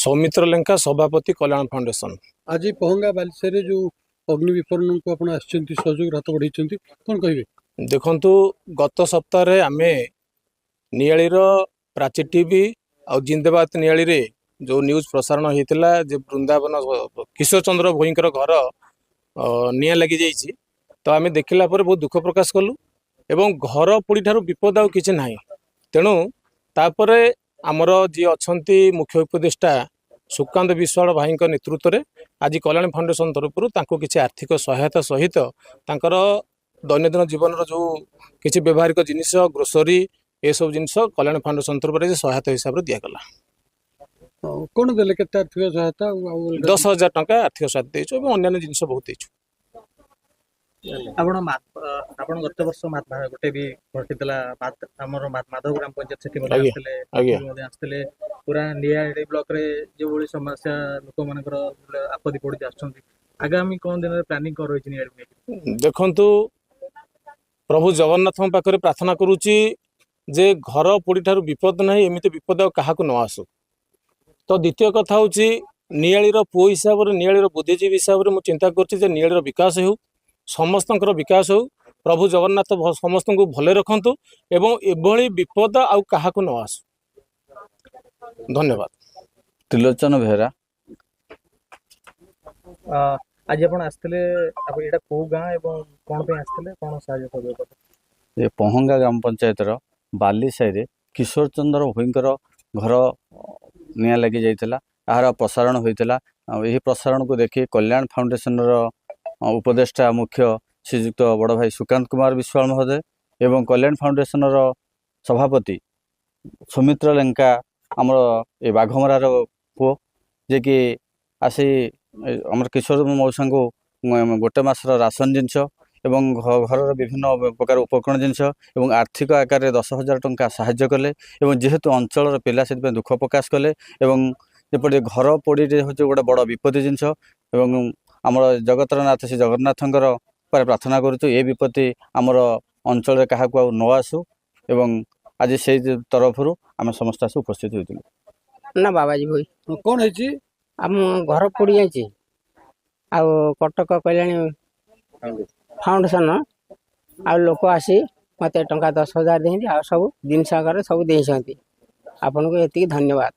सौमित्र लेंका सभापति कल्याण फाउंडेशन। आज पहंगा बालिशारे जो अग्नि विफरण को आप सहयोग हाथ बढ़ाई कौन कहे? देखु गत सप्ताह आमे नियाली प्राची टीवी और जिंदाबाद नियाली रे जो न्यूज प्रसारण होता जे वृंदावन किशोर चंद्र भोईकर घर निया लगी जाइए तो आम देखला बहुत दुख प्रकाश कलु एवं घर पोड़ी ठार विपद आउ किछि नाही। तेणु तापर आमर जी अच्छा मुख्य उपदेष्टा सुकांत विश्वाल भाई नेतृत्व में आज कल्याण फाउंडेशन तरफ किसी आर्थिक सहायता सहित तांकर दैनंदिन जीवन जो किसी व्यवहारिक जिनिस ग्रोसरी ये सब जिनस कल्याण फाउंडेशन तरफ सहायता हिसाब से दिगला। कौन देले केते आर्थिक सहायता? 10,000 टंका आर्थिक सहायता देछु और अन्य जिनिस बहुत देछु। आपण गत वर्ष गोटे भी घटितला हमर माधवग्राम पंचायत सेठी आसते पूरा नियाड़ी ब्लॉक रे जो बड़ी समस्या लोक मानकर आपत्ति पड़ी आछंती आगामी कौन दिन प्लानिंग कर रही नियाड़ी? देखंतु प्रभु जगन्नाथ पाखरे प्रार्थना करूची जे घर पोड़ी ठार विपद नहीं एमती विपद क्या न आसू। तो द्वितीय कथा हूँ नियाड़ी पुओ हिसाब से नियाड़ी बुद्धिजीवी हिसाब से मुझे चिंता कर नियाड़ी विकास हो समस्त विकास हो प्रभु जगन्नाथ समस्त को भले रखु एवं एभली विपद आउ क्या न आसू। धन्यवाद। त्रिलोचन बेहरा आज आपण आस्ते एटा को गाँ एवं कौन पे आस्ते कौन साहाय्य ये पहंगा ग्राम पंचायत बाली साई किशोर चंद्र भोईकर घर निया लगी जाइला यार प्रसारण होता यही प्रसारण को देखिए कल्याण फाउंडेशन उपदेष्टा मुख्य श्रीजुक्त बड़ भाई सुकांत कुमार विश्वाल महोदय एवं कल्याण फाउंडेशन सभापति सौमित्र लेंका आमर ये बाघमरार पुओ जे कि आसी आमर किशोर मौसा को गोटे मासर राशन जिनस एवं घर विभिन्न प्रकार उपकरण जिनस एवं आर्थिक आकार 10,000 टंका साहाय्य कले एवं जेहेतु अंचल पिला से दुख प्रकाश कले एवं जपटे घर पोड़ी हूँ गोटे बड़ विपत्ति जिनस एवं आमर जगतरनाथ श्री जगन्नाथंकर पर प्रार्थना करूँ ये विपत्ति आमर अंचल क्या न आसू एवं आज से तरफ आम समस्त आस उपस्थित होती ना बाबाजी भाई कौन है आम घर पोड़ी जाइए कटक कल्याणी फाउंडेशन आ लोक आसी मत टंका 10,000 दे सब जिनस आकार सब दे आपन को ये धन्यवाद।